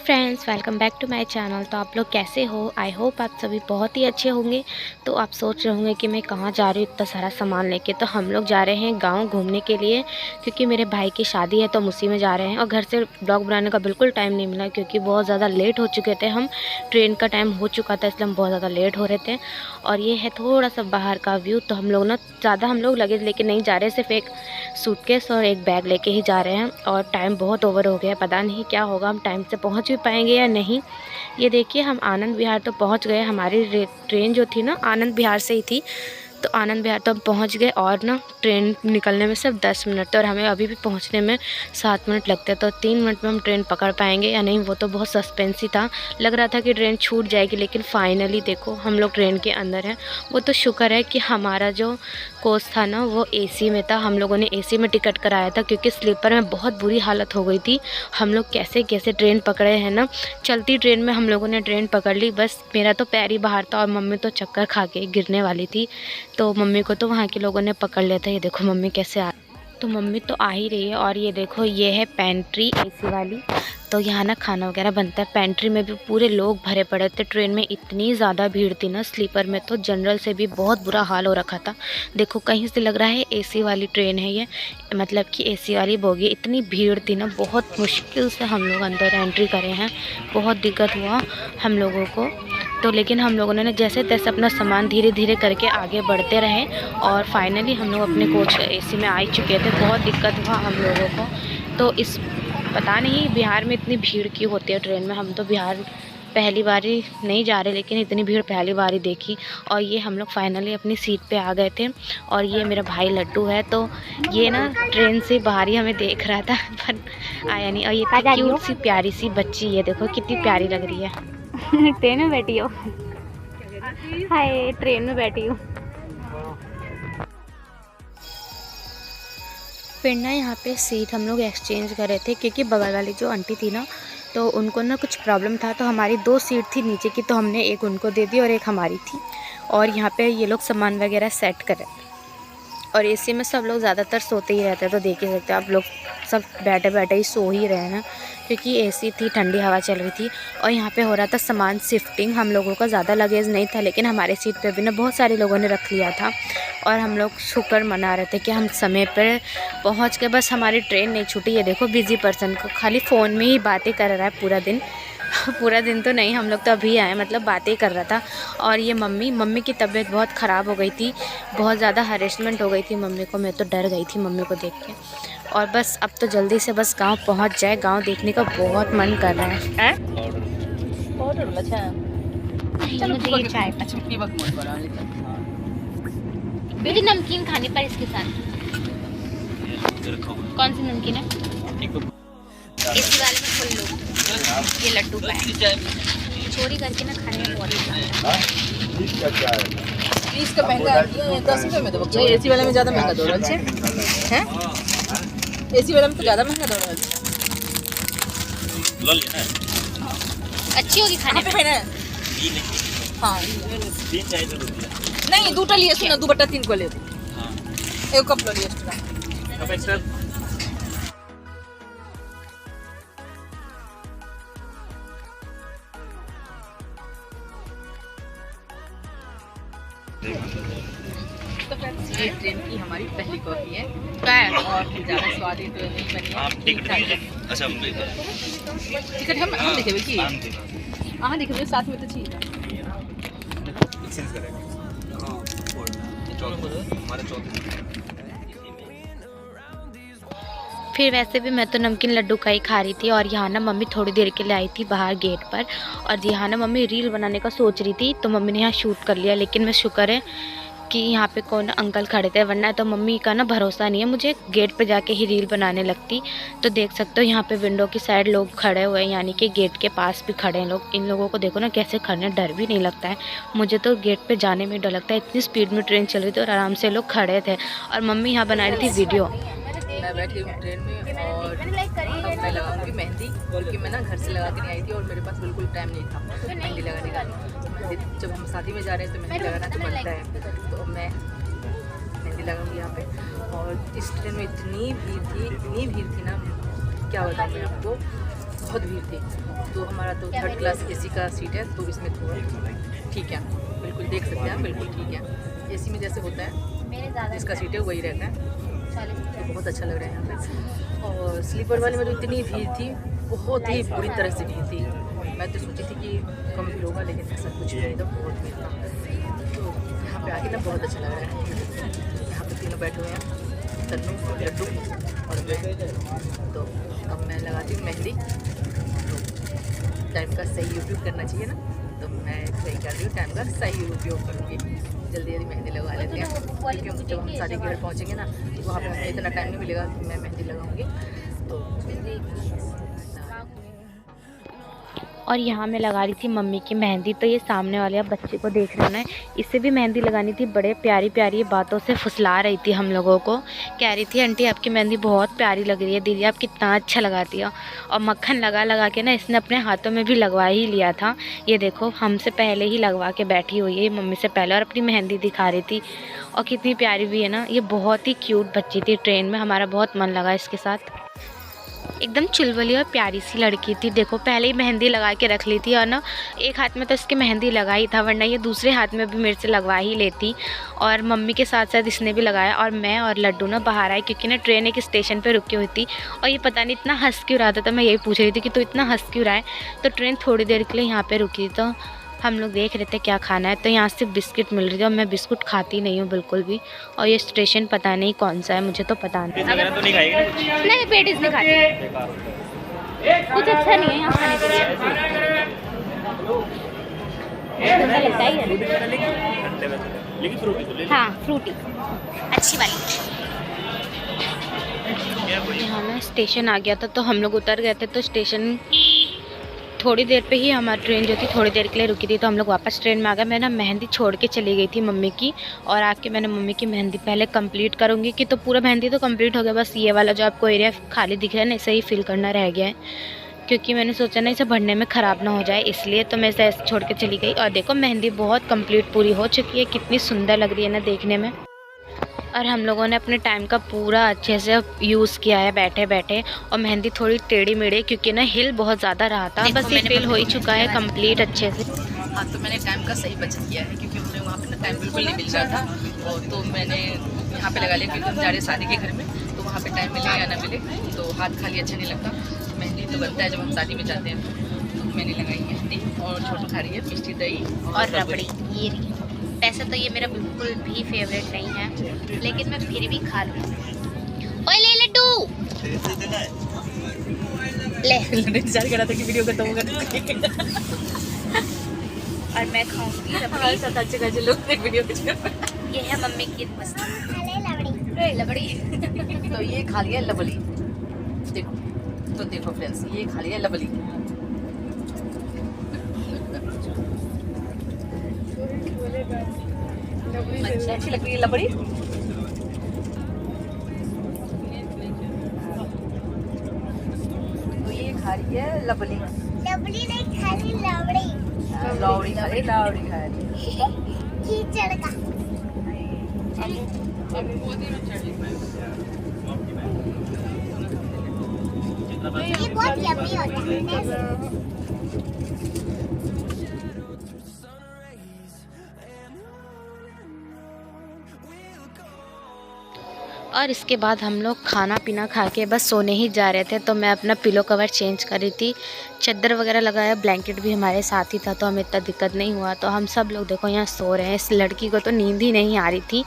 Friends, welcome back to my channel. तो आप लोग कैसे हो? आई होप आप सभी बहुत ही अच्छे होंगे। तो आप सोच रहे होंगे कि मैं कहाँ जा रही हूँ इतना सारा सामान लेके। तो हम लोग जा रहे हैं गांव घूमने के लिए, क्योंकि मेरे भाई की शादी है तो हम उसी में जा रहे हैं। और घर से ब्लॉग बनाने का बिल्कुल टाइम नहीं मिला, क्योंकि बहुत ज़्यादा लेट हो चुके थे हम। ट्रेन का टाइम हो चुका था, इसलिए हम बहुत ज़्यादा लेट हो रहे थे। और ये है थोड़ा सा बाहर का व्यू। तो हम लोग ना ज़्यादा हम लोग लगेज लेके नहीं जा रहे, सिर्फ एक सूटकेस और एक बैग लेके ही जा रहे हैं। और टाइम बहुत ओवर हो गया, पता नहीं क्या होगा, हम टाइम से पहुंच भी पाएंगे या नहीं। ये देखिए, हम आनंद विहार तो पहुंच गए। हमारी ट्रेन जो थी ना आनंद विहार से ही थी। तो आनंद विहार तो हम पहुंच गए। और ना ट्रेन निकलने में सिर्फ 10 मिनट थे, और हमें अभी भी पहुंचने में 7 मिनट लगते हैं। तो 3 मिनट में हम ट्रेन पकड़ पाएंगे या नहीं, वो तो बहुत सस्पेंस ही था। लग रहा था कि ट्रेन छूट जाएगी, लेकिन फाइनली देखो हम लोग ट्रेन के अंदर हैं। वो तो शुक्र है कि हमारा जो कोच था ना वो एसी में था। हम लोगों ने एसी में टिकट कराया था, क्योंकि स्लीपर में बहुत बुरी हालत हो गई थी। हम लोग कैसे कैसे ट्रेन पकड़े हैं ना। चलती ट्रेन में हम लोगों ने ट्रेन पकड़ ली। बस मेरा तो पैर ही बाहर था, और मम्मी तो चक्कर खा के गिरने वाली थी। तो मम्मी को तो वहाँ के लोगों ने पकड़ लिया था। ये देखो मम्मी कैसे आ, तो मम्मी तो आ ही रही है। और ये देखो, ये है पेंट्री एसी वाली। तो यहाँ ना खाना वगैरह बनता है। पेंट्री में भी पूरे लोग भरे पड़े थे। ट्रेन में इतनी ज़्यादा भीड़ थी ना, स्लीपर में तो जनरल से भी बहुत बुरा हाल हो रखा था। देखो कहीं से लग रहा है एसी वाली ट्रेन है ये, मतलब कि एसी वाली बोगी। इतनी भीड़ थी ना, बहुत मुश्किल से हम लोग अंदर एंट्री करे हैं। बहुत दिक्कत हुआ हम लोगों को। तो लेकिन हम लोगों ने जैसे तैसे अपना सामान धीरे धीरे करके आगे बढ़ते रहे, और फाइनली हम लोग अपने कोच एसी में आ ही चुके थे। बहुत दिक्कत हुआ हम लोगों को। तो इस पता नहीं बिहार में इतनी भीड़ क्यों होती है ट्रेन में। हम तो बिहार पहली बार ही नहीं जा रहे, लेकिन इतनी भीड़ पहली बार ही देखी। और ये हम लोग फाइनली अपनी सीट पे आ गए थे। और ये मेरा भाई लड्डू है, तो ये ना ट्रेन से बाहर ही हमें देख रहा था पर आया नहीं। और ये क्यूट सी प्यारी सी बच्ची, ये देखो कितनी प्यारी लग रही है। ट्रेन में बैठी हो? हाय, ट्रेन में बैठी हूँ। फिर ना यहाँ पे सीट हम लोग एक्सचेंज कर रहे थे, क्योंकि बगल वाली जो आंटी थी ना, तो उनको ना कुछ प्रॉब्लम था। तो हमारी 2 सीट थी नीचे की, तो हमने एक उनको दे दी और एक हमारी थी। और यहाँ पे ये लोग सामान वगैरह सेट करे। और एसी में सब लोग ज़्यादातर सोते ही रहते हैं। तो देख ही सकते हो आप लोग, सब बैठे बैठे ही सो ही रहे हैं, क्योंकि एसी थी, ठंडी हवा चल रही थी। और यहाँ पे हो रहा था सामान शिफ्टिंग। हम लोगों का ज़्यादा लगेज नहीं था, लेकिन हमारे सीट पे भी ना बहुत सारे लोगों ने रख लिया था। और हम लोग शुक्र मना रहे थे कि हम समय पर पहुँच के, बस हमारी ट्रेन नहीं छूटी। ये देखो बिजी पर्सन को खाली फ़ोन में ही बातें कर रहा है पूरा दिन। पूरा दिन तो नहीं, हम लोग तो अभी आए, मतलब बातें कर रहा था। और ये मम्मी की तबीयत बहुत ख़राब हो गई थी। बहुत ज़्यादा हरेसमेंट हो गई थी मम्मी को। मैं तो डर गई थी मम्मी को देख के। और बस अब तो जल्दी से बस गांव पहुंच जाए। गांव देखने का बहुत मन कर रहा है। बेटी नमकीन खाने पर इसके साथ कौन सी नमकीन है? इसी वाले में खोल लो। ये लड्डू का है, चोरी करके ना खाने में बहुत मजा आता है। इसका महंगा 10 रुपये में तो बच्चे एसी वाले में ज़्यादा महंगा दो रहा है। एसी वाले में तो ज़्यादा महंगा दो रहा है। अच्छी होगी खाने में। हाँ नहीं, 2टा लिए सुना, 2/3 को ले। एक कप लो लिए। तो फ्रेंड्स, ये ट्रेन की हमारी पहली कॉफी है। और ज़्यादा स्वादी तो नहीं बनी है, ठीक ठाक है। अच्छा टिकट हम देखे कि हाँ देखे साथ में तो चाहिए। फिर वैसे भी मैं तो नमकीन लड्डू का ही खा रही थी। और यहाँ ना मम्मी थोड़ी देर के लिए आई थी बाहर गेट पर। और यहाँ ना मम्मी रील बनाने का सोच रही थी, तो मम्मी ने यहाँ शूट कर लिया। लेकिन मैं शुक्र है कि यहाँ पे कौन अंकल खड़े थे, वरना तो मम्मी का ना भरोसा नहीं है, मुझे गेट पे जाके ही रील बनाने लगती। तो देख सकते हो यहाँ पे विंडो की साइड लोग खड़े हुए हैं, यानी कि गेट के पास भी खड़े हैं लोग। इन लोगों को देखो ना कैसे खड़े, डर भी नहीं लगता है। मुझे तो गेट पे जाने में डर लगता है, इतनी स्पीड में ट्रेन चल रही थी और आराम से लोग खड़े थे। और मम्मी यहाँ बना रही थी वीडियो। मैं बैठी हूँ ट्रेन में, और अब मैं लगाऊंगी मेहंदी, क्योंकि मैं ना घर से लगा के नहीं आई थी और मेरे पास बिल्कुल टाइम नहीं था मेहंदी लगाने का। मेहंदी जब हम शादी में जा रहे हैं तो मेहंदी लगाना तो बनता है, तो मैं मेहंदी लगाऊंगी यहाँ पे। और इस ट्रेन में इतनी भीड़ थी ना, क्या बताऊँ मैं आपको। बहुत भीड़ थी। तो हमारा तो 3rd क्लास AC का सीट है, तो इसमें थोड़ा ठीक है, बिल्कुल देख सकते हैं, बिल्कुल ठीक है। AC में जैसे होता है जिसका सीट है वही रहता है, तो बहुत अच्छा लग रहा है यहाँ पे। और स्लीपर वाले में तो इतनी भीड़ थी, बहुत ही बुरी तरह से भीड़ थी। मैं तो सोची थी कि कम भीड़ होगा, लेकिन ऐसा कुछ नहीं था, बहुत भीड़ था। तो यहाँ पे आके ना बहुत अच्छा लग रहा है। यहाँ पे तीनों बैठे हुए हैं, तन्नू, लड्डू और मैं। तो अब मैं लगाती हूँ मेहंदी। तो टाइम का सही उपयोग करना चाहिए ना, तो मैं सही कर रही हूँ, टाइम का सही उपयोग करूँगी। जल्दी जल्दी मेहंदी लगवा लेते हैं, क्योंकि जब हम शादी के घर पहुँचेंगे ना, तो वहाँ पर हमें इतना टाइम नहीं मिलेगा कि मैं मेहंदी लगाऊँगी। तो और यहाँ मैं लगा रही थी मम्मी की मेहंदी। तो ये सामने वाले आप बच्चे को देख रहे हो ना, इसे भी मेहंदी लगानी थी। बड़े प्यारी प्यारी बातों से फुसला रही थी हम लोगों को, कह रही थी आंटी आपकी मेहंदी बहुत प्यारी लग रही है, दीदी आप कितना अच्छा लगाती हो। और मक्खन लगा लगा के ना इसने अपने हाथों में भी लगवा ही लिया था। ये देखो हमसे पहले ही लगवा के बैठी हुई है मम्मी से पहले, और अपनी मेहंदी दिखा रही थी। और कितनी प्यारी भी है ना, ये बहुत ही क्यूट बच्ची थी। ट्रेन में हमारा बहुत मन लगा इसके साथ, एकदम चुलबुली और प्यारी सी लड़की थी। देखो पहले ही मेहंदी लगा के रख ली थी, और ना एक हाथ में तो इसके मेहंदी लगा ही था, वरना ये दूसरे हाथ में भी मेरे से लगवा ही लेती। और मम्मी के साथ साथ इसने भी लगाया। और मैं और लड्डू ना बाहर आए, क्योंकि ना ट्रेन एक स्टेशन पे रुकी हुई थी। और ये पता नहीं इतना हंस क्यों रहा था, तो मैं यही पूछ रही थी कि तू इतना हंस क्यों रहा है। तो ट्रेन थोड़ी देर के लिए यहाँ पर रुकी, तो हम लोग देख रहे थे क्या खाना है। तो यहाँ से बिस्किट मिल रही थी, और मैं बिस्कुट खाती नहीं हूँ बिल्कुल भी। और ये स्टेशन पता नहीं कौन सा है, मुझे तो पता नहीं। तो नहीं खाएगी? नहीं पेटीज नहीं खाती, कुछ अच्छा नहीं है यहाँ खाने के लिए। ठंडा लगता है लेकिन फ्रूटी तो ले। हाँ फ्रूटी अच्छी वाली। यहाँ ना स्टेशन आ गया था, तो हम लोग उतर गए थे। तो स्टेशन थोड़ी देर पे ही हमारी ट्रेन जो थी थोड़ी देर के लिए रुकी थी, तो हम लोग वापस ट्रेन में आ गए। मैं ना मेहंदी छोड़ के चली गई थी मम्मी की, और आके मैंने मम्मी की मेहंदी पहले कंप्लीट करूँगी कि, तो पूरा मेहंदी तो कंप्लीट हो गया, बस ये वाला जो आपको एरिया खाली दिख रहा है ना, इसे ही फिल करना रह गया है। क्योंकि मैंने सोचा ना इसे भरने में ख़राब ना हो जाए, इसलिए तो मैं इसे ऐसे छोड़ के चली गई। और देखो मेहंदी बहुत कंप्लीट पूरी हो चुकी है, कितनी सुंदर लग रही है ना देखने में। और हम लोगों ने अपने टाइम का पूरा अच्छे से यूज़ किया है बैठे बैठे। और मेहंदी थोड़ी टेढ़ी मेढ़ी, क्योंकि ना हिल बहुत ज़्यादा रहा था। बस ये फिल हो ही चुका है कंप्लीट अच्छे से। हाँ, तो मैंने टाइम का सही बचत किया है, क्योंकि हमें वहाँ पे ना टाइम बिल्कुल नहीं मिल रहा था। और तो मैंने यहाँ पे लगा लिया, क्योंकि हम जा रहे हैं शादी के घर में, तो वहाँ पे टाइम मिले या ना मिले, तो हाथ खाली अच्छा नहीं लगता। मेहंदी तो बनता है जब हम शादी में जाते हैं। तो मैंने लगाई मेहंदी, और छोटू खा रही है मिष्टी दही और रबड़ी। ये वैसे तो ये मेरा बिल्कुल भी फेवरेट नहीं है, लेकिन मैं फिर भी खा लूँ। ओए ले लड्डू ले। इंतजार कर रहा था कि वीडियो खत्म होगा। और मैं खाऊंगी हमारे साथ अच्छे खासे लोग वीडियो। ये है मम्मी की मस्ती लबड़ी। तो ये खा लिया लबली, देखो। तो देखो फ्रेंड्स, ये खा लिया लबली। अच्छा, अच्छी लग रही है लबड़ी। तो ये खा रही है लबली। लवली नहीं खा रही, लवड़ी लौड़ी खा रही, लौड़ी खा रही। कीचड़ का। ये बहुत यम्मी होता है। और इसके बाद हम लोग खाना पीना खा के बस सोने ही जा रहे थे। तो मैं अपना पिलो कवर चेंज कर रही थी, चादर वगैरह लगाया, ब्लैंकेट भी हमारे साथ ही था, तो हमें इतना दिक्कत नहीं हुआ। तो हम सब लोग देखो यहाँ सो रहे हैं। इस लड़की को तो नींद ही नहीं आ रही थी,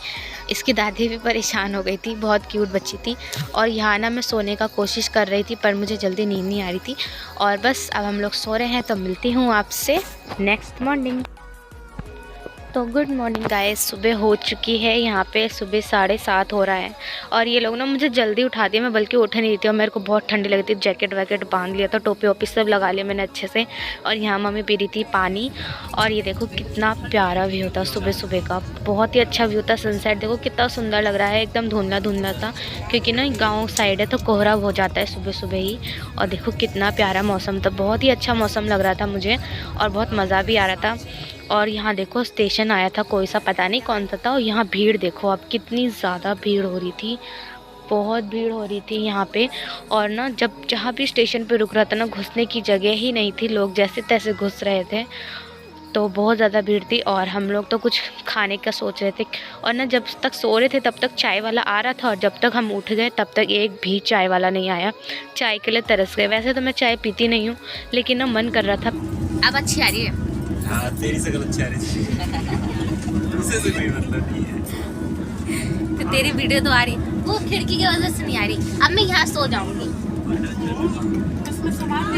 इसकी दादी भी परेशान हो गई थी, बहुत क्यूट बच्ची थी। और यहाँ ना मैं सोने का कोशिश कर रही थी, पर मुझे जल्दी नींद नहीं आ रही थी। और बस अब हम लोग सो रहे हैं, तो मिलती हूँ आपसे नेक्स्ट मॉर्निंग। तो गुड मॉर्निंग गाइस, सुबह हो चुकी है, यहाँ पे सुबह 7:30 हो रहा है। और ये लोग ना मुझे जल्दी उठा दिया, मैं बल्कि उठ नहीं रही थी। और मेरे को बहुत ठंडी लगी थी, जैकेट वैकेट बांध लिया था, टोपी वोपी सब लगा लिया मैंने अच्छे से। और यहाँ मम्मी पी रही थी पानी। और ये देखो कितना प्यारा व्यू था सुबह सुबह का, बहुत ही अच्छा व्यू था। सनसेट देखो कितना सुंदर लग रहा है, एकदम धुंधला धुंधला था, क्योंकि ना गाँव साइड है तो कोहरा हो जाता है सुबह सुबह ही। और देखो कितना प्यारा मौसम था, बहुत ही अच्छा मौसम लग रहा था मुझे, और बहुत मज़ा भी आ रहा था। और यहाँ देखो स्टेशन आया था कोई सा, पता नहीं कौन सा था। और यहाँ भीड़ देखो अब कितनी ज़्यादा भीड़ हो रही थी, बहुत भीड़ हो रही थी यहाँ पे। और ना जहाँ भी स्टेशन पे रुक रहा था ना, घुसने की जगह ही नहीं थी, लोग जैसे तैसे घुस रहे थे। तो बहुत ज़्यादा भीड़ थी और हम लोग तो कुछ खाने का सोच रहे थे। और ना जब तक सो रहे थे तब तक चाय वाला आ रहा था, और जब तक हम उठ गए तब तक एक भी चाय वाला नहीं आया। चाय के लिए तरस गए। वैसे तो मैं चाय पीती नहीं हूँ, लेकिन ना मन कर रहा था। अब अच्छी आ रही है। हाँ, तेरी शक्ल अच्छी आ रही है। उससे से कोई मतलब नहीं है। तो तेरी वीडियो तो आ रही, वो खिड़की की वजह से नहीं आ रही। अब मैं यहाँ सो जाऊँगी।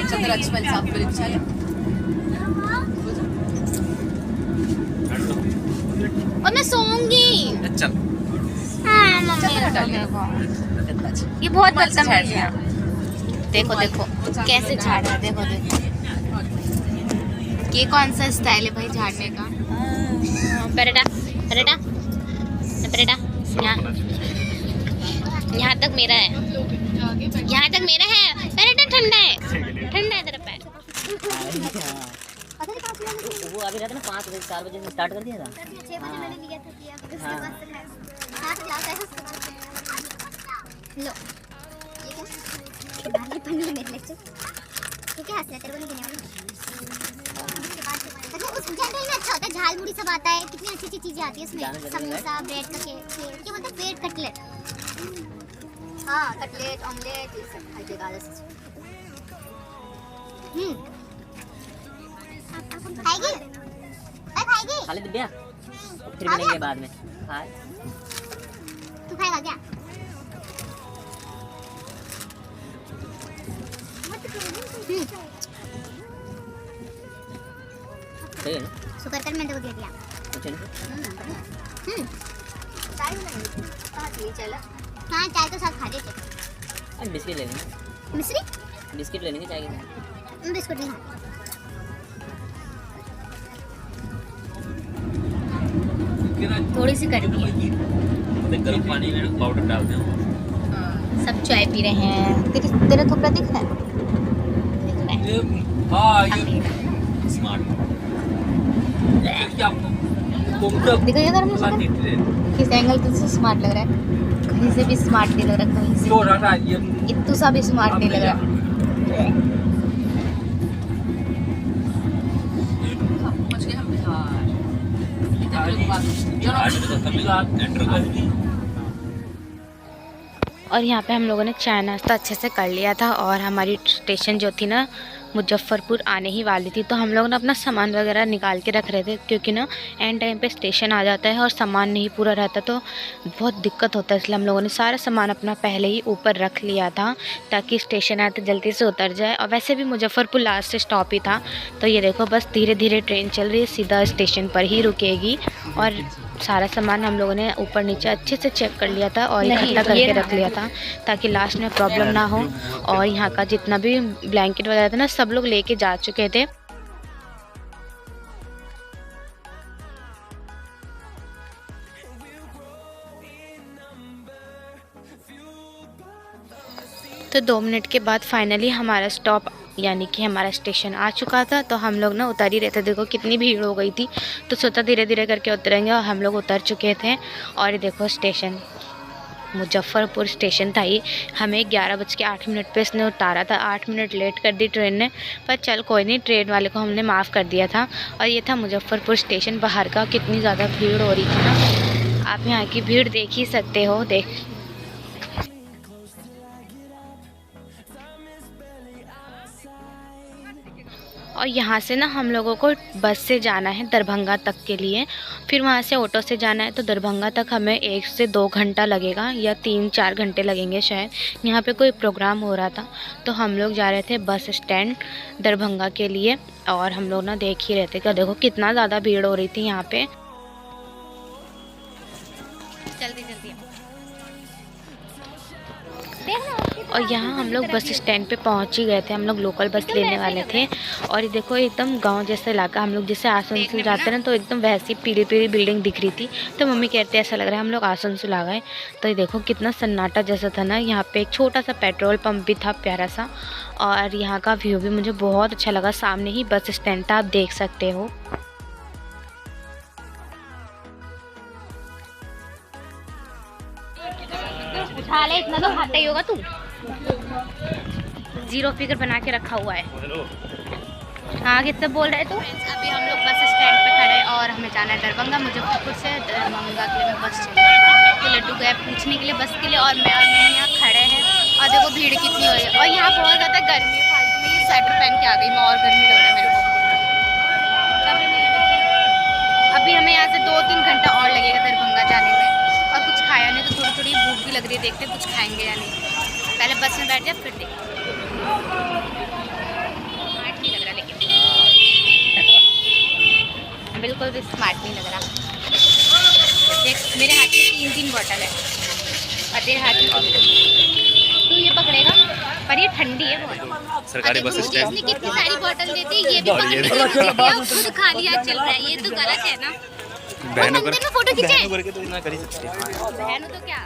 चंद्र अच्छी वाली साफ वाली बिछा ले। और मैं सोऊंगी। अच्छा, हाँ मम्मी, ये बहुत बदतमीज है। देखो देखो कैसे झाड़ रहा है, देखो देखो। ये कौन सा स्टाइल है भाई झाड़ने का? परेटा परेटा परेटा, यहाँ तक मेरा है, यहाँ तक मेरा है। परेटा ठंडा है, ठंडा है तेरा पैर। वो अभी रहता ना 5 बजे 4 बजे से स्टार्ट कर दिया था। 6 बजे मैंने लिया था किया, फिर उसके बाद से खाया। 7 क्लास है उसके बाद से। लो ये क्या बाहर पढ़ने मेरे लेक्चर तो क्या हंस रहा है, तेरे को नहीं देने वाला। उसके बाद से मतलब उस जनरल में अच्छा होता है, झाल मुड़ी सब आता है, कितनी अच्छी अच्छी चीजें आती है उसमें। समोसा, ब्रेड का केक, क्या बोलते हैं, ब्रेड कटलेट। हाँ कटलेट, ऑमलेट, ये सब खाइए गाजर से। खाएगी? खाएगी? खा ले दिव्या, फिर मिलेंगे बाद में। हाँ तू खाएगा क्या? सही है ना? शुक्र कर मैंने तेरे को दे दिया। अच्छा नहीं? चाय बनाएंगे? कहाँ थी चल? हाँ चाय तो साथ खा लेते। अब बिस्किट ले लेंगे। मिश्री? बिस्किट ले लेंगे चाय के साथ। बिस्कुट नहीं खा। थोड़ी सी कड़वी है। गर्म पानी में पाउडर डाल दें। सब चाय पी रहे हैं। तेरा थोपड़ा दिख रहा है? दिख रहा है। हाँ, हम पी ये रहे हैं। स्मार्ट। क्या देखो ये गर्म मसाला किस एंगल से स्मार्ट लग रहा है? कहीं से भी स्मार्ट नहीं लग रहा, कहीं से इतना सा भी स्मार्ट नहीं लग रहा। और यहाँ पे हम लोगों ने चाय नाश्ता अच्छे से कर लिया था, और हमारी स्टेशन जो थी ना मुजफ्फरपुर आने ही वाली थी। तो हम लोग ना अपना सामान वगैरह निकाल के रख रहे थे, क्योंकि ना एंड टाइम पे स्टेशन आ जाता है और सामान नहीं पूरा रहता तो बहुत दिक्कत होता है। इसलिए हम लोगों ने सारा सामान अपना पहले ही ऊपर रख लिया था, ताकि स्टेशन आए तो जल्दी से उतर जाए। और वैसे भी मुजफ्फरपुर लास्ट स्टॉप ही था। तो ये देखो बस धीरे धीरे ट्रेन चल रही है, सीधा स्टेशन पर ही रुकेगी। और सारा सामान हम लोगों ने ऊपर नीचे अच्छे से चेक कर लिया था और इकट्ठा करके रख लिया था, ताकि लास्ट में प्रॉब्लम ना हो। और यहाँ का जितना भी ब्लैंकेट वगैरह था ना, सब लोग लेके जा चुके थे। तो 2 मिनट के बाद फाइनली हमारा स्टॉप यानी कि हमारा स्टेशन आ चुका था। तो हम लोग ना उतर ही रहे थे। देखो कितनी भीड़ हो गई थी, तो सोचा धीरे धीरे करके उतरेंगे, और हम लोग उतर चुके थे। और ये देखो स्टेशन मुजफ्फरपुर स्टेशन था ही। हमें 11:08 पे इसने उतारा था। 8 मिनट लेट कर दी ट्रेन ने, पर चल कोई नहीं, ट्रेन वाले को हमने माफ़ कर दिया था। और ये था मुजफ्फरपुर स्टेशन बाहर का। कितनी ज़्यादा भीड़ हो रही थी ना, आप यहाँ की भीड़ देख ही सकते हो। और यहाँ से ना हम लोगों को बस से जाना है दरभंगा तक के लिए, फिर वहाँ से ऑटो से जाना है। तो दरभंगा तक हमें 1 से 2 घंटा लगेगा, या 3-4 घंटे लगेंगे शायद। यहाँ पे कोई प्रोग्राम हो रहा था, तो हम लोग जा रहे थे बस स्टैंड दरभंगा के लिए। और हम लोग ना देख ही रहे थे कि देखो कितना ज़्यादा भीड़ हो रही थी यहाँ पे। जल्दी जल्दी और यहाँ हम लोग बस स्टैंड पे पहुँच ही गए थे। हम लोग लोकल बस लेने वाले थे। और ये देखो एकदम गांव जैसा इलाका, हम लोग जैसे आसनसोल जाते हैं ना, तो एकदम वैसी पीली पीली बिल्डिंग दिख रही थी। तो मम्मी कहते हैं ऐसा लग रहा है हम लोग आसनसोल आ गए। तो ये देखो कितना सन्नाटा जैसा था ना। यहाँ पे एक छोटा सा पेट्रोल पंप भी था प्यारा सा। और यहाँ का व्यू भी मुझे बहुत अच्छा लगा। सामने ही बस स्टैंड था, आप देख सकते हो। उठा ले इतना तो खाता ही होगा तू। जीरो फिगर बना के रखा हुआ है। हाँ किससे बोल रहे तू? अभी हम लोग बस स्टैंड पे खड़े हैं और हमें जाना है दरभंगा, मुजफ्फरपुर से दरभंगा के लिए बस चाहिए। तो लड्डू गए पूछने के लिए बस के लिए, और मैं यहाँ खड़े हैं और देखो भीड़ कितनी हो है। और यहाँ बहुत ज़्यादा गर्मी है, फालतू में ये स्वेटर पहन के आ गई मैं, और गर्मी लग रहा है मेरे को। अभी हमें यहाँ से 2-3 घंटा और लगेगा दरभंगा जाने में, और कुछ खाया नहीं तो थोड़ी थोड़ी भूख भी लग रही है, देखते कुछ खाएंगे या नहीं। पहले बस में बैठ जाए फिर देखते। स्मार्ट नहीं लग रहा, लेकिन बिल्कुल भी स्मार्ट नहीं लग रहा। देख मेरे हाथ में 3 बॉटल है और तेरे हाथ में तू ये पकड़ेगा, पर ये ठंडी है बहुत। सरकारी बस स्टैंड इसने कितनी सारी बॉटल देती है, ये भी पकड़ खुद खाली हाथ चल रहा है, ये तो गलत है ना। बहनों मंदिर में फोटो खींचे, करके तो इतना कर ही सकते हैं। बहनों तो क्या।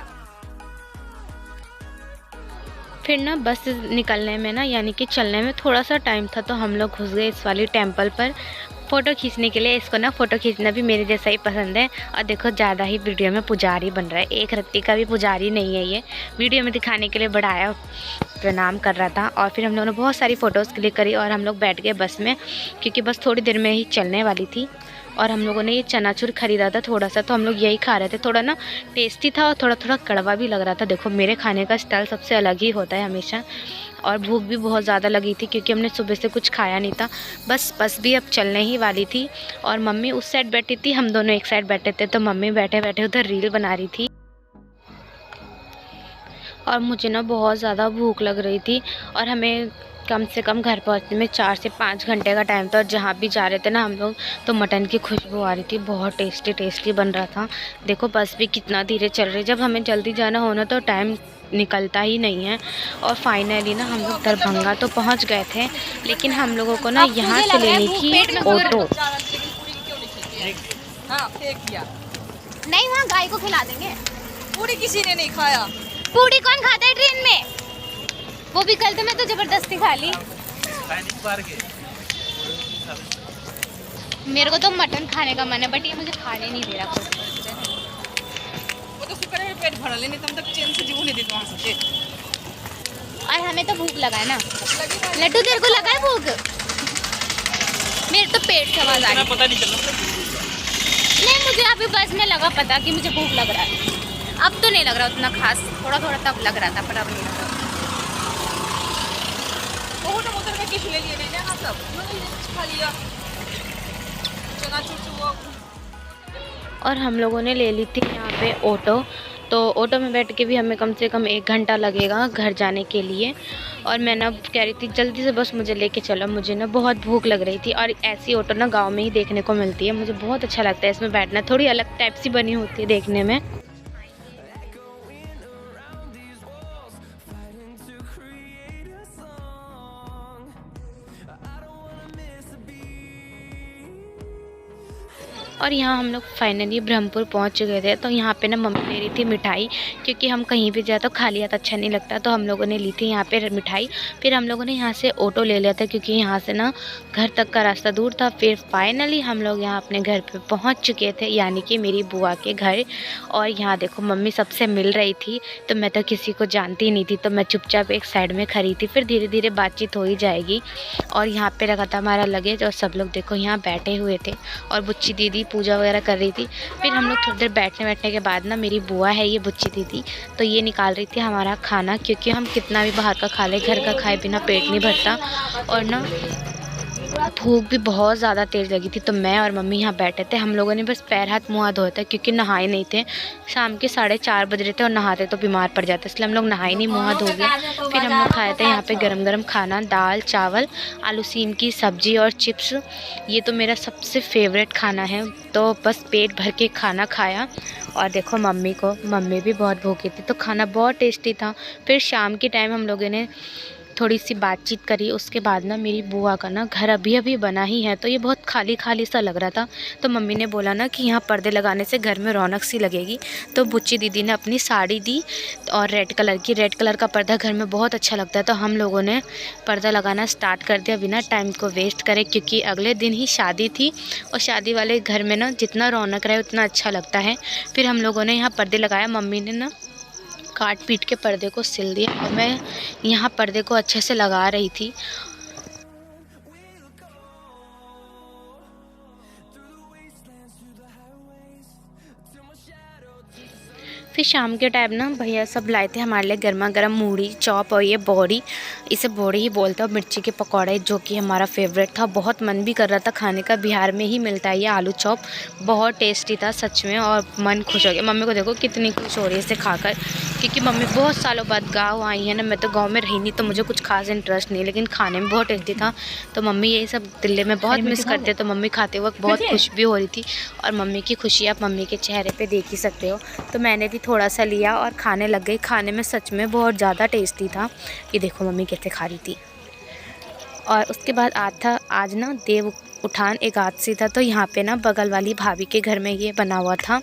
फिर ना बस निकलने में ना यानी कि चलने में थोड़ा सा टाइम था, तो हम लोग घुस गए इस वाली टेंपल पर फ़ोटो खींचने के लिए। इसको ना फ़ोटो खींचना भी मेरे जैसा ही पसंद है। और देखो ज़्यादा ही वीडियो में पुजारी बन रहा है, एक रत्ती का भी पुजारी नहीं है, ये वीडियो में दिखाने के लिए बढ़ाया प्रणाम कर रहा था। और फिर हम लोगों ने बहुत सारी फ़ोटोज़ क्लिक करी और हम लोग बैठ गए बस में, क्योंकि बस थोड़ी देर में ही चलने वाली थी। और हम लोगों ने ये चनाचूर ख़रीदा था थोड़ा सा, तो हम लोग यही खा रहे थे। थोड़ा ना टेस्टी था और थोड़ा थोड़ा कड़वा भी लग रहा था। देखो मेरे खाने का स्टाइल सबसे अलग ही होता है हमेशा। और भूख भी बहुत ज़्यादा लगी थी, क्योंकि हमने सुबह से कुछ खाया नहीं था। बस भी अब चलने ही वाली थी, और मम्मी उस साइड बैठी थी, हम दोनों एक साइड बैठे थे। तो मम्मी बैठे बैठे उधर रील बना रही थी, और मुझे ना बहुत ज़्यादा भूख लग रही थी। और हमें कम से कम घर पहुंचने में 4 से 5 घंटे का टाइम था। और जहाँ भी जा रहे थे ना हम लोग, तो मटन की खुशबू आ रही थी, बहुत टेस्टी बन रहा था। देखो बस भी कितना धीरे चल रही है। जब हमें जल्दी जाना होना तो टाइम निकलता ही नहीं है। और फाइनली ना हम लोग दरभंगा तो पहुंच गए थे, लेकिन हम लोगों को ना यहाँ से लेनी थी ऑटो। नहीं वहाँ गाय को खिला देंगे। पूरी किसी ने नहीं खाया। पूरी कौन खाता है ट्रेन में? वो भी कल तो मैं तो जबरदस्ती खा ली। मेरे को तो मटन खाने का मन है, बट ये मुझे खाने नहीं दे रहा। वो तो शुक्र है पेट भरा लेने, तब तक चैन से जीव नहीं देते वहाँ से। और हमें तो भूख लगा है ना लड्डू, तेरे को लगा है भूख? मेरे तो पेट से आवाज आ रही है। पता नहीं चल रहा। नहीं मुझे अभी बस में लगा पता कि मुझे भूख लग रहा है। अब तो नहीं लग रहा उतना खास, थोड़ा थोड़ा तब लग रहा था, पर अब नहीं लग रहा। बहुत मोटर का किस ले लिए नहीं ना सब, खा लिया चनाचूर वो। और हम लोगों ने ले ली थी यहाँ पे ऑटो। तो ऑटो में बैठ के भी हमें कम से कम 1 घंटा लगेगा घर जाने के लिए। और मैं ना कह रही थी जल्दी से बस मुझे लेके चलो, मुझे ना बहुत भूख लग रही थी। और ऐसी ऑटो ना गांव में ही देखने को मिलती है, मुझे बहुत अच्छा लगता है इसमें बैठना, थोड़ी अलग टाइप सी बनी होती है देखने में। और यहाँ हम लोग फाइनली ब्रह्मपुर पहुँच गए थे। तो यहाँ पे ना मम्मी ले रही थी मिठाई, क्योंकि हम कहीं भी जाए तो खाली हाथ अच्छा नहीं लगता। तो हम लोगों ने ली थी यहाँ पे मिठाई। फिर हम लोगों ने यहाँ से ऑटो ले लिया था, क्योंकि यहाँ से ना घर तक का रास्ता दूर था। फिर फाइनली हम लोग यहाँ अपने घर पे पहुँच चुके थे, यानी कि मेरी बुआ के घर। और यहाँ देखो मम्मी सबसे मिल रही थी, तो मैं तो किसी को जानती नहीं थी, तो मैं चुपचाप एक साइड में खड़ी थी। फिर धीरे धीरे बातचीत हो ही जाएगी। और यहाँ पे रखा था हमारा लगेज, और सब लोग देखो यहाँ बैठे हुए थे, और बुच्ची दीदी पूजा वगैरह कर रही थी। फिर हम लोग थोड़ी देर बैठने के बाद ना मेरी बुआ है ये बुच्ची दीदी, तो ये निकाल रही थी हमारा खाना, क्योंकि हम कितना भी बाहर का खा ले, घर का खाए बिना पेट नहीं भरता। और ना भूख भी बहुत ज़्यादा तेज़ लगी थी। तो मैं और मम्मी यहाँ बैठे थे, हम लोगों ने बस पैर हाथ मुँह धोए थे, क्योंकि नहाए नहीं थे। शाम के 4:30 बज रहे थे, और नहाते तो बीमार पड़ जाते, इसलिए हम लोग नहाए नहीं, मुँह धो गए। फिर हम लोग खाए थे यहाँ पे गरम गरम खाना, दाल चावल, आलू सीम की सब्ज़ी और चिप्स। ये तो मेरा सबसे फेवरेट खाना है। तो बस पेट भर के खाना खाया। और देखो मम्मी भी बहुत भूखी थी, तो खाना बहुत टेस्टी था। फिर शाम के टाइम हम लोगों ने थोड़ी सी बातचीत करी। उसके बाद ना मेरी बुआ का ना घर अभी बना ही है, तो ये बहुत खाली खाली सा लग रहा था। तो मम्मी ने बोला ना कि यहाँ पर्दे लगाने से घर में रौनक सी लगेगी। तो बुच्ची दीदी ने अपनी साड़ी दी, और रेड कलर का पर्दा घर में बहुत अच्छा लगता है। तो हम लोगों ने पर्दा लगाना स्टार्ट कर दिया बिना टाइम को वेस्ट करे, क्योंकि अगले दिन ही शादी थी, और शादी वाले घर में ना जितना रौनक रहे उतना अच्छा लगता है। फिर हम लोगों ने यहाँ पर्दे लगाया। मम्मी ने ना काट पीट के पर्दे को सिल दिया और मैं यहाँ पर्दे को अच्छे से लगा रही थी। फिर शाम के टाइम ना भैया सब लाए थे हमारे लिए गर्मा गर्म मूढ़ी चॉप और ये बोड़ी, इसे बोड़ी ही बोलते हैं, मिर्ची के पकौड़े जो कि हमारा फेवरेट था। बहुत मन भी कर रहा था खाने का, बिहार में ही मिलता है ये आलू चॉप, बहुत टेस्टी था सच में और मन खुश हो गया। मम्मी को देखो कितनी खुश हो रही है इसे खाकर, क्योंकि मम्मी बहुत सालों बाद गाँव आई है ना, मैं तो गाँव में रही नहीं तो मुझे कुछ खास इंटरेस्ट नहीं, लेकिन खाने में बहुत टेस्टी था। तो मम्मी यही सब दिल्ली में बहुत मिस करते, तो मम्मी खाते वक्त बहुत खुश भी हो रही थी और मम्मी की खुशी आप मम्मी के चेहरे पे देख ही सकते हो। तो मैंने भी थोड़ा सा लिया और खाने लग गई। खाने में सच में बहुत ज़्यादा टेस्टी था, ये देखो मम्मी कैसे खा रही थी। और उसके बाद आज ना देव उठान एकादशी था, तो यहाँ पे ना बगल वाली भाभी के घर में ये बना हुआ था।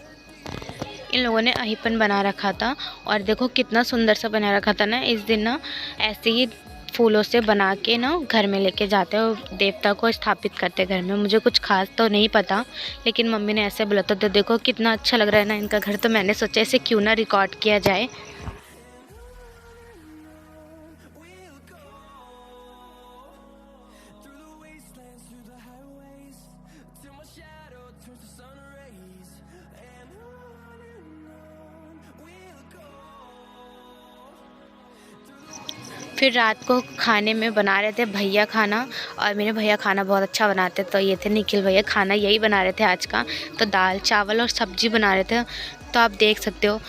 इन लोगों ने अहिपन बना रखा था और देखो कितना सुंदर सा बना रखा था ना। इस दिन ना ऐसे ही फूलों से बना के ना घर में लेके जाते हैं और देवता को स्थापित करते हैं घर में। मुझे कुछ खास तो नहीं पता, लेकिन मम्मी ने ऐसे बोला था। तो देखो कितना अच्छा लग रहा है ना इनका घर, तो मैंने सोचा इसे क्यों ना रिकॉर्ड किया जाए। फिर रात को खाने में बना रहे थे भैया खाना, और मेरे भैया खाना बहुत अच्छा बनाते, तो ये थे निखिल भैया। खाना यही बना रहे थे आज का, तो दाल चावल और सब्जी बना रहे थे। तो आप देख सकते हो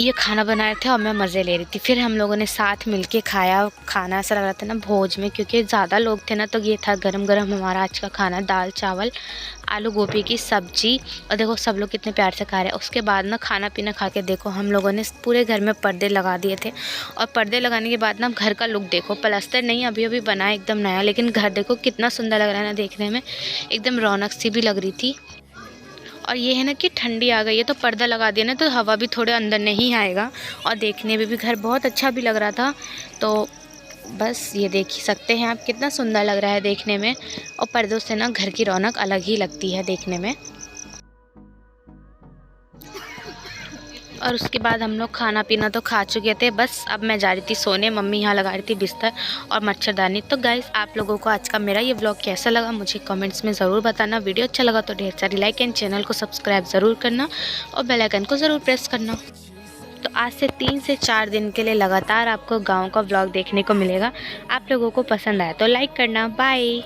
ये खाना बना रहे थे और मैं मज़े ले रही थी। फिर हम लोगों ने साथ मिलके खाया। खाना ऐसा लग रहा था ना भोज में, क्योंकि ज़्यादा लोग थे ना, तो ये था गरम गरम हमारा आज का खाना, दाल चावल आलू गोभी की सब्जी। और देखो सब लोग कितने प्यार से खा रहे हैं। उसके बाद ना खाना पीना खा के देखो हम लोगों ने पूरे घर में पर्दे लगा दिए थे। और पर्दे लगाने के बाद ना घर का लुक देखो, प्लास्टर नहीं अभी अभी बना है एकदम नया, लेकिन घर देखो कितना सुंदर लग रहा है ना देखने में, एकदम रौनक सी भी लग रही थी। और ये है ना कि ठंडी आ गई है, तो पर्दा लगा दिया ना तो हवा भी थोड़े अंदर नहीं आएगा, और देखने में भी घर बहुत अच्छा भी लग रहा था। तो बस ये देख ही सकते हैं आप कितना सुंदर लग रहा है देखने में, और पर्दों से ना घर की रौनक अलग ही लगती है देखने में। और उसके बाद हम लोग खाना पीना तो खा चुके थे, बस अब मैं जा रही थी सोने। मम्मी यहाँ लगा रही थी बिस्तर और मच्छरदानी। तो गाइस आप लोगों को आज का मेरा ये व्लॉग कैसा लगा मुझे कमेंट्स में ज़रूर बताना। वीडियो अच्छा लगा तो ढेर सारी लाइक एंड चैनल को सब्सक्राइब ज़रूर करना और बेल आइकन को ज़रूर प्रेस करना। तो आज से 3 से 4 दिन के लिए लगातार आपको गाँव का व्लॉग देखने को मिलेगा। आप लोगों को पसंद आया तो लाइक करना। बाय।